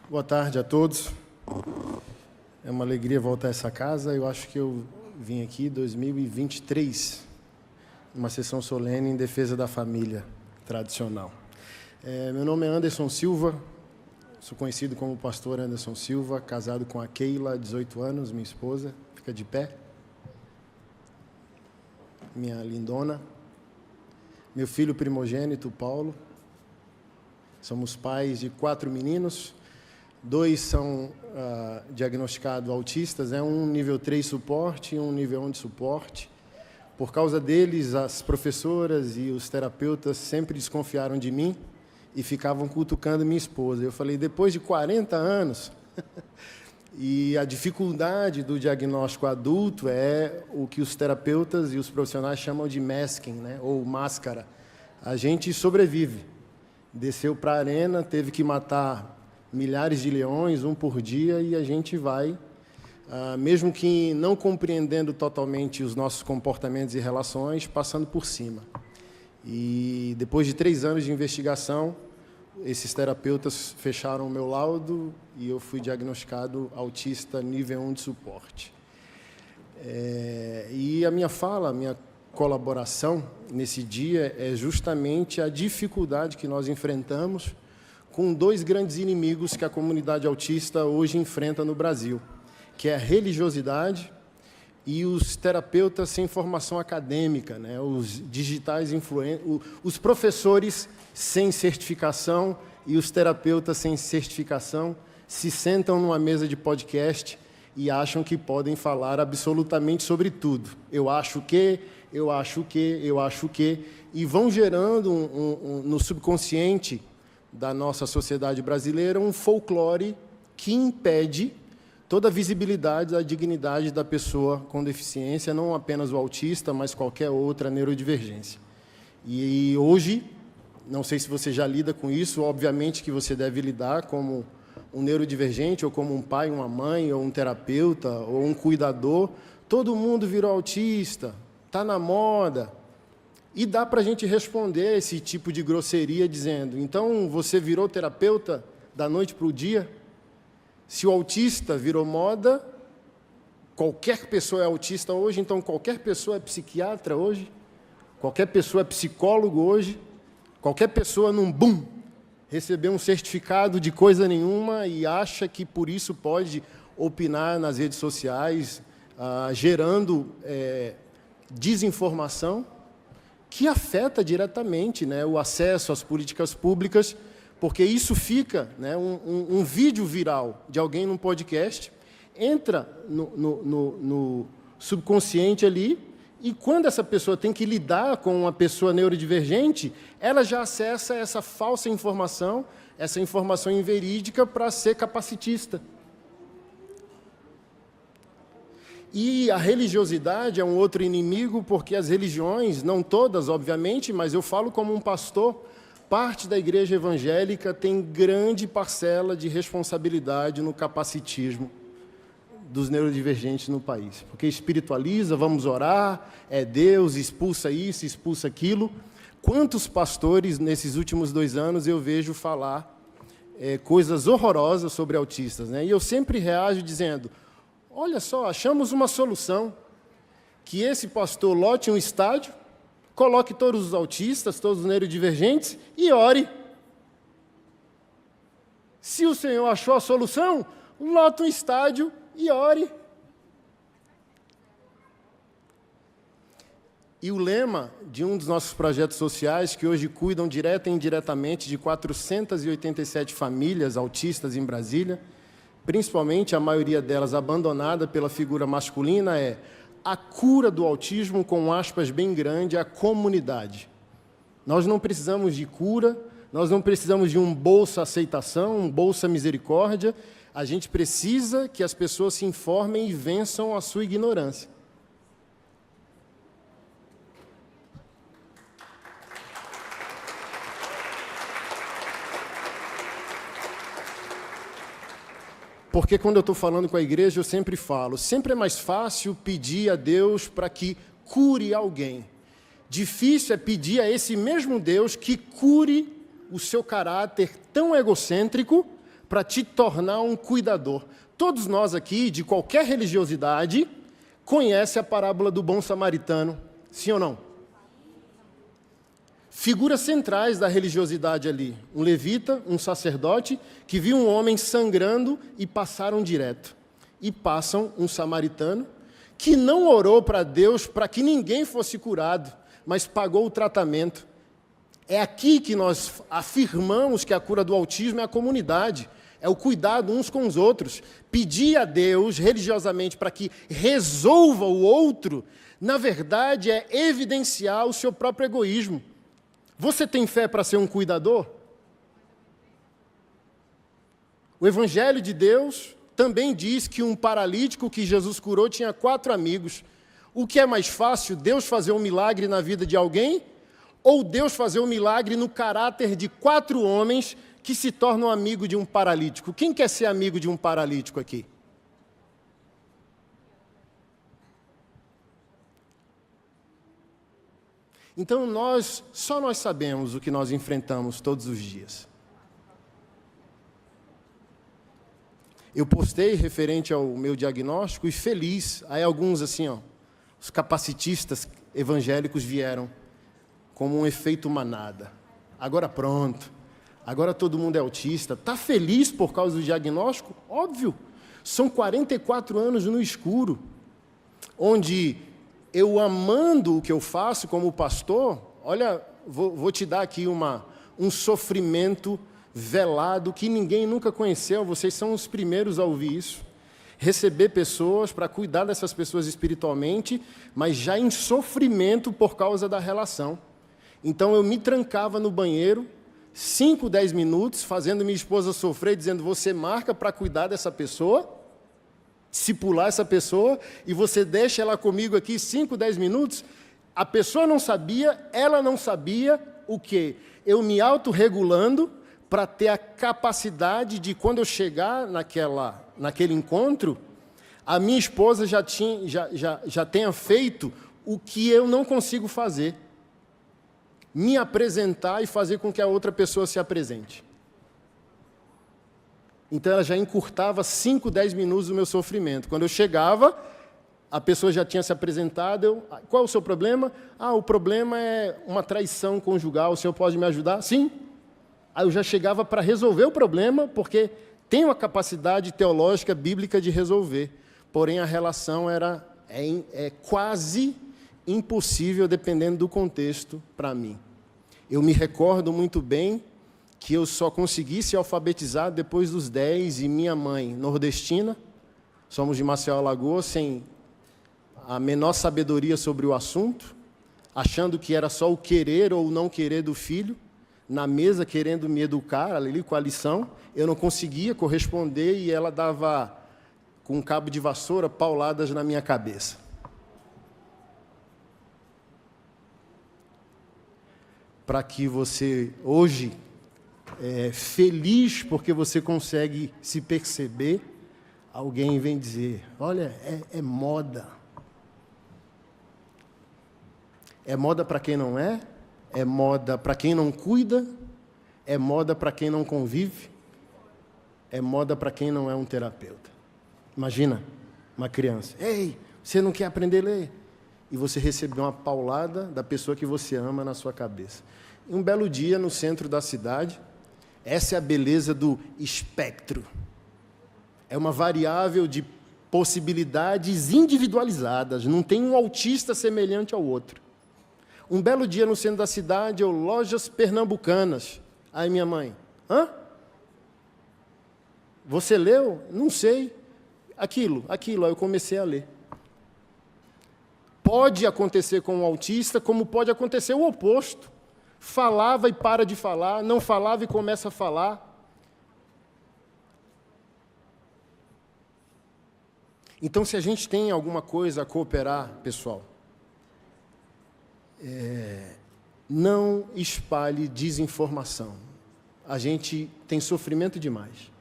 Boa tarde a todos. É uma alegria voltar a essa casa. Eu acho que eu vim aqui em 2023, uma sessão solene em defesa da família tradicional. Meu nome é Anderson Silva, sou conhecido como pastor Anderson Silva, casado com a Keila, 18 anos, minha esposa. Fica de pé. Minha lindona. Meu filho primogênito, Paulo. Somos pais de 4 meninos. 2 são diagnosticados autistas, um nível 3 suporte e um nível 1 de suporte. Por causa deles, as professoras e os terapeutas sempre desconfiaram de mim e ficavam cutucando minha esposa. Eu falei, depois de 40 anos, e a dificuldade do diagnóstico adulto é o que os terapeutas e os profissionais chamam de masking, ou máscara. A gente sobrevive. Desceu para a arena, teve que matar milhares de leões, um por dia, e a gente vai, mesmo que não compreendendo totalmente os nossos comportamentos e relações, passando por cima. E depois de 3 anos de investigação, esses terapeutas fecharam o meu laudo e eu fui diagnosticado autista nível 1 de suporte. E a minha fala, a minha colaboração nesse dia é justamente a dificuldade que nós enfrentamos com 2 grandes inimigos que a comunidade autista hoje enfrenta no Brasil, que é a religiosidade e os terapeutas sem formação acadêmica, os digitais os professores sem certificação e os terapeutas sem certificação se sentam numa mesa de podcast e acham que podem falar absolutamente sobre tudo. Eu acho que, e vão gerando no subconsciente da nossa sociedade brasileira um folclore que impede toda a visibilidade da dignidade da pessoa com deficiência, não apenas o autista, mas qualquer outra neurodivergência. E hoje, não sei se você já lida com isso, obviamente que você deve lidar como um neurodivergente, ou como um pai, uma mãe, ou um terapeuta, ou um cuidador. Todo mundo virou autista, está na moda. E dá para a gente responder esse tipo de grosseria dizendo, então você virou terapeuta da noite para o dia? Se o autista virou moda, qualquer pessoa é autista hoje, então qualquer pessoa é psiquiatra hoje, qualquer pessoa é psicólogo hoje, qualquer pessoa num boom recebeu um certificado de coisa nenhuma e acha que por isso pode opinar nas redes sociais, gerando desinformação, que afeta diretamente o acesso às políticas públicas, porque isso fica, um vídeo viral de alguém num podcast, entra no subconsciente ali, e quando essa pessoa tem que lidar com uma pessoa neurodivergente, ela já acessa essa falsa informação, essa informação inverídica para ser capacitista. E a religiosidade é um outro inimigo, porque as religiões, não todas, obviamente, mas eu falo como um pastor, parte da igreja evangélica tem grande parcela de responsabilidade no capacitismo dos neurodivergentes no país. Porque espiritualiza, vamos orar, é Deus, expulsa isso, expulsa aquilo. Quantos pastores, nesses últimos 2 anos, eu vejo falar coisas horrorosas sobre autistas, E eu sempre reajo dizendo, olha só, achamos uma solução, que esse pastor lote um estádio, coloque todos os autistas, todos os neurodivergentes e ore. Se o Senhor achou a solução, lote um estádio e ore. E o lema de um dos nossos projetos sociais, que hoje cuidam direta e indiretamente de 487 famílias autistas em Brasília, principalmente a maioria delas abandonada pela figura masculina, é a cura do autismo, com aspas bem grande, a comunidade. Nós não precisamos de cura, nós não precisamos de um bolsa aceitação, um bolsa misericórdia, a gente precisa que as pessoas se informem e vençam a sua ignorância. Porque quando eu estou falando com a igreja, eu sempre falo, sempre é mais fácil pedir a Deus para que cure alguém. Difícil é pedir a esse mesmo Deus que cure o seu caráter tão egocêntrico para te tornar um cuidador. Todos nós aqui, de qualquer religiosidade, conhecem a parábola do bom samaritano, sim ou não? Figuras centrais da religiosidade ali. Um levita, um sacerdote, que viu um homem sangrando e passaram direto. E passam um samaritano, que não orou para Deus para que ninguém fosse curado, mas pagou o tratamento. É aqui que nós afirmamos que a cura do autismo é a comunidade, é o cuidado uns com os outros. Pedir a Deus religiosamente para que resolva o outro, na verdade, é evidenciar o seu próprio egoísmo. Você tem fé para ser um cuidador? O Evangelho de Deus também diz que um paralítico que Jesus curou tinha 4 amigos. O que é mais fácil, Deus fazer um milagre na vida de alguém, ou Deus fazer um milagre no caráter de 4 homens que se tornam amigo de um paralítico? Quem quer ser amigo de um paralítico aqui? Então só nós sabemos o que nós enfrentamos todos os dias. Eu postei referente ao meu diagnóstico e feliz. Aí alguns assim, os capacitistas evangélicos vieram como um efeito manada. Agora pronto, agora todo mundo é autista. Está feliz por causa do diagnóstico? Óbvio. São 44 anos no escuro, onde eu, amando o que eu faço como pastor, olha, vou te dar aqui um sofrimento velado que ninguém nunca conheceu, vocês são os primeiros a ouvir isso. Receber pessoas para cuidar dessas pessoas espiritualmente, mas já em sofrimento por causa da relação. Então eu me trancava no banheiro, 5, 10 minutos, fazendo minha esposa sofrer, dizendo: você marca para cuidar dessa pessoa, discipular essa pessoa, e você deixa ela comigo aqui 5, 10 minutos. A pessoa não sabia, ela não sabia o quê? Eu me autorregulando para ter a capacidade de, quando eu chegar naquele encontro, a minha esposa já tenha feito o que eu não consigo fazer. Me apresentar e fazer com que a outra pessoa se apresente. Então ela já encurtava 5, 10 minutos do meu sofrimento. Quando eu chegava, a pessoa já tinha se apresentado. Qual é o seu problema? O problema é uma traição conjugal, o senhor pode me ajudar? Sim. Aí eu já chegava para resolver o problema, porque tenho a capacidade teológica, bíblica de resolver. Porém, a relação é quase impossível, dependendo do contexto, para mim. Eu me recordo muito bem que eu só consegui ser alfabetizado depois dos 10, e minha mãe, nordestina, somos de Maceió, Alagoas, sem a menor sabedoria sobre o assunto, achando que era só o querer ou não querer do filho, na mesa querendo me educar, ali com a lição, eu não conseguia corresponder e ela dava, com um cabo de vassoura, pauladas na minha cabeça. Para que você, hoje, feliz porque você consegue se perceber, alguém vem dizer: olha, é moda. É moda para quem não é moda para quem não cuida, é moda para quem não convive, é moda para quem não é um terapeuta. Imagina uma criança: ei, você não quer aprender a ler? E você recebeu uma paulada da pessoa que você ama na sua cabeça. E um belo dia, no centro da cidade, essa é a beleza do espectro. É uma variável de possibilidades individualizadas, não tem um autista semelhante ao outro. Um belo dia, no centro da cidade, lojas pernambucanas. Aí minha mãe: hã? Você leu? Não sei. Aquilo. Aí eu comecei a ler. Pode acontecer com um autista, como pode acontecer o oposto. Falava e para de falar, não falava e começa a falar. Então, se a gente tem alguma coisa a cooperar, pessoal, não espalhe desinformação. A gente tem sofrimento demais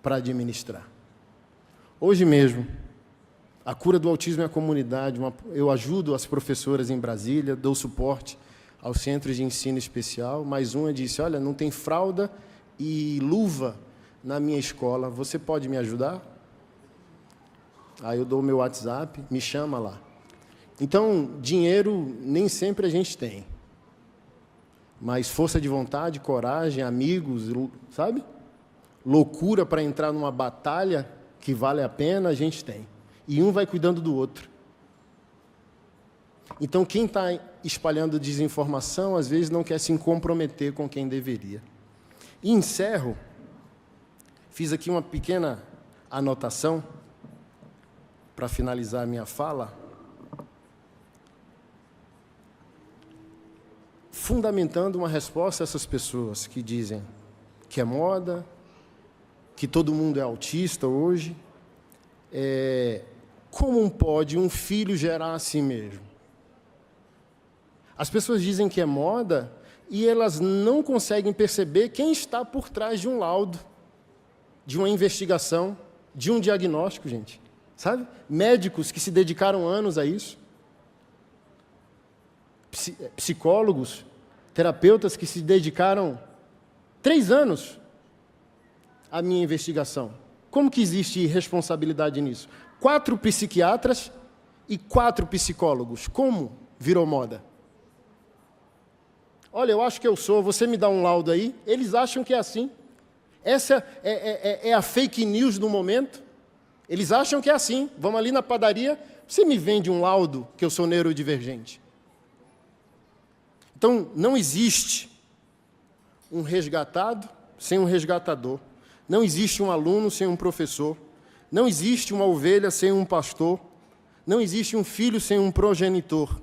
para administrar. Hoje mesmo, a cura do autismo é a comunidade. Eu ajudo as professoras em Brasília, dou suporte aos centros de ensino especial, mas uma disse, olha, não tem fralda e luva na minha escola, você pode me ajudar? Aí eu dou o meu WhatsApp, me chama lá. Então, dinheiro nem sempre a gente tem, mas força de vontade, coragem, amigos, sabe? Loucura para entrar numa batalha que vale a pena, a gente tem. E um vai cuidando do outro. Então, quem está espalhando desinformação, às vezes não quer se comprometer com quem deveria. E encerro, fiz aqui uma pequena anotação para finalizar a minha fala, fundamentando uma resposta a essas pessoas que dizem que é moda, que todo mundo é autista hoje. Como pode um filho gerar a si mesmo? As pessoas dizem que é moda e elas não conseguem perceber quem está por trás de um laudo, de uma investigação, de um diagnóstico, gente. Sabe? Médicos que se dedicaram anos a isso. Psicólogos, terapeutas que se dedicaram 3 anos à minha investigação. Como que existe responsabilidade nisso? 4 psiquiatras e 4 psicólogos. Como virou moda? Olha, eu acho que eu sou, você me dá um laudo aí. Eles acham que é assim. Essa é a fake news do momento. Eles acham que é assim. Vamos ali na padaria, você me vende um laudo que eu sou neurodivergente. Então, não existe um resgatado sem um resgatador. Não existe um aluno sem um professor. Não existe uma ovelha sem um pastor. Não existe um filho sem um progenitor.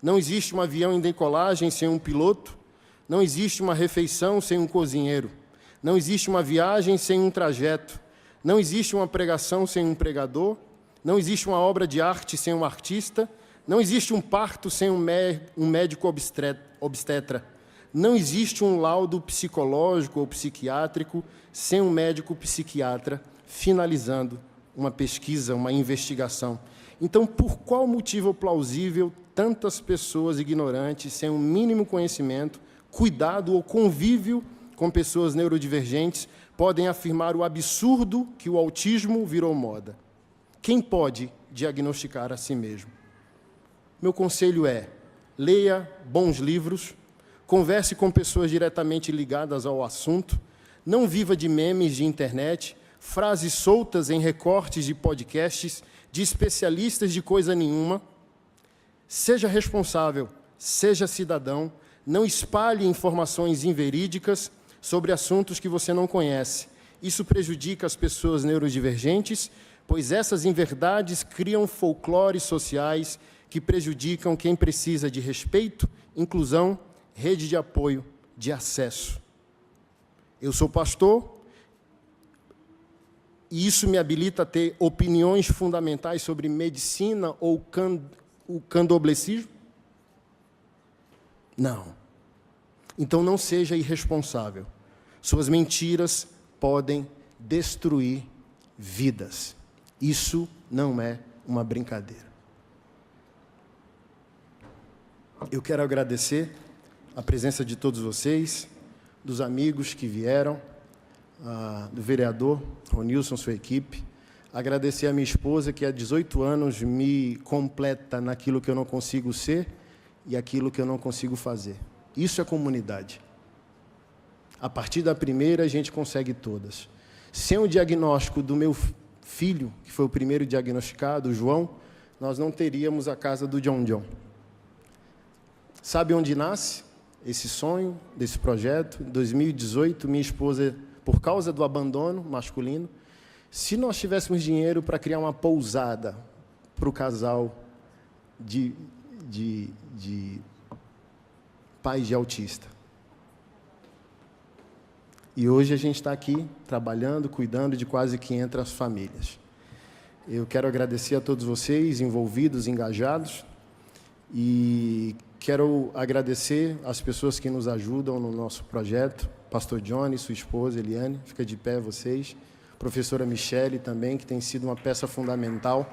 Não existe um avião em decolagem sem um piloto. Não existe uma refeição sem um cozinheiro. Não existe uma viagem sem um trajeto. Não existe uma pregação sem um pregador. Não existe uma obra de arte sem um artista. Não existe um parto sem um médico obstetra. Não existe um laudo psicológico ou psiquiátrico sem um médico psiquiatra finalizando uma pesquisa, uma investigação. Então, por qual motivo plausível tantas pessoas ignorantes, sem um mínimo conhecimento, cuidado ou convívio com pessoas neurodivergentes, podem afirmar o absurdo que o autismo virou moda? Quem pode diagnosticar a si mesmo? Meu conselho é, leia bons livros, converse com pessoas diretamente ligadas ao assunto, não viva de memes de internet, frases soltas em recortes de podcasts, de especialistas de coisa nenhuma. Seja responsável, seja cidadão, não espalhe informações inverídicas sobre assuntos que você não conhece. Isso prejudica as pessoas neurodivergentes, pois essas inverdades criam folclores sociais que prejudicam quem precisa de respeito, inclusão, rede de apoio, de acesso. Eu sou pastor e isso me habilita a ter opiniões fundamentais sobre medicina ou o candoblecismo? Não. Então não seja irresponsável. Suas mentiras podem destruir vidas. Isso não é uma brincadeira. Eu quero agradecer a presença de todos vocês, dos amigos que vieram, do vereador Ronilson, sua equipe. Agradecer a minha esposa, que há 18 anos me completa naquilo que eu não consigo ser e aquilo que eu não consigo fazer. Isso é comunidade. A partir da primeira, a gente consegue todas. Sem o diagnóstico do meu filho, que foi o primeiro diagnosticado, o João, nós não teríamos a casa do John. Sabe onde nasce esse sonho, desse projeto? Em 2018, minha esposa, por causa do abandono masculino, se nós tivéssemos dinheiro para criar uma pousada para o casal de pais de autista. E hoje a gente está aqui trabalhando, cuidando de quase 500 famílias. Eu quero agradecer a todos vocês envolvidos, engajados, e quero agradecer as pessoas que nos ajudam no nosso projeto, pastor Johnny, sua esposa Eliane, fica de pé vocês, professora Michele também, que tem sido uma peça fundamental.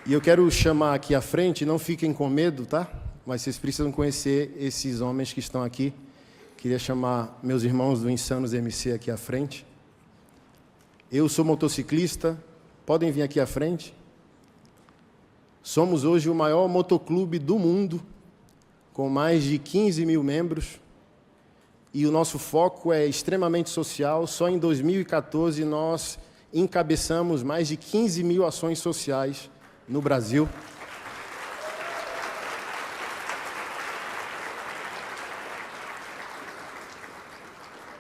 E eu quero chamar aqui à frente, não fiquem com medo, tá? Mas vocês precisam conhecer esses homens que estão aqui. Queria chamar meus irmãos do Insanos MC aqui à frente. Eu sou motociclista, podem vir aqui à frente. Somos hoje o maior motoclube do mundo, com mais de 15 mil membros. E o nosso foco é extremamente social. Só em 2014 nós encabeçamos mais de 15 mil ações sociais no Brasil.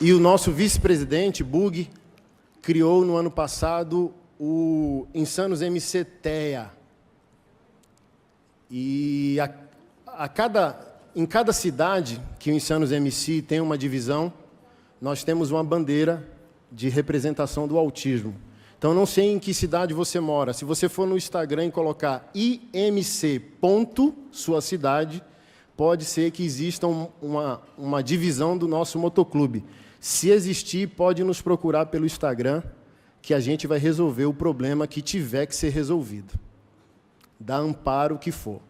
E o nosso vice-presidente, Bug, criou no ano passado o Insanos MC TEA. E em cada cidade que o Insanos MC tem uma divisão, nós temos uma bandeira de representação do autismo. Então, não sei em que cidade você mora. Se você for no Instagram e colocar IMC. Sua cidade, pode ser que exista uma divisão do nosso motoclube. Se existir, pode nos procurar pelo Instagram, que a gente vai resolver o problema que tiver que ser resolvido. Dá amparo o que for.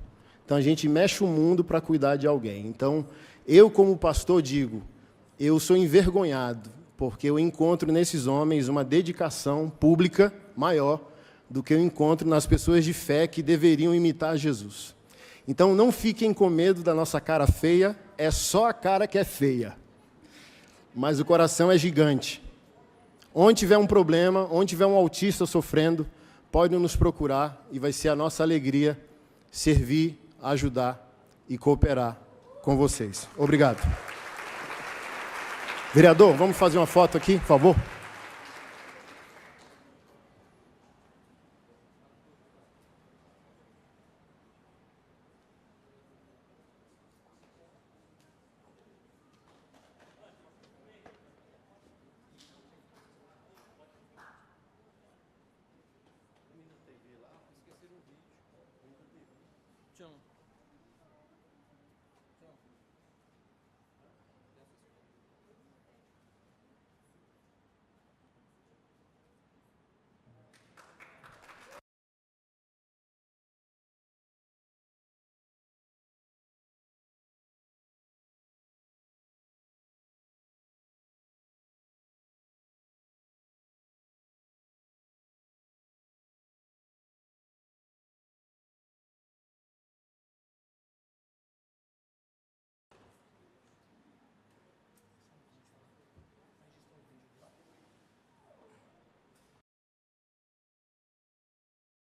Então, a gente mexe o mundo para cuidar de alguém. Então, eu, como pastor, digo, eu sou envergonhado, porque eu encontro nesses homens uma dedicação pública maior do que eu encontro nas pessoas de fé que deveriam imitar Jesus. Então, não fiquem com medo da nossa cara feia, é só a cara que é feia. Mas o coração é gigante. Onde tiver um problema, onde tiver um autista sofrendo, pode nos procurar e vai ser a nossa alegria servir, ajudar e cooperar com vocês. Obrigado. Vereador, vamos fazer uma foto aqui, por favor? Tchau.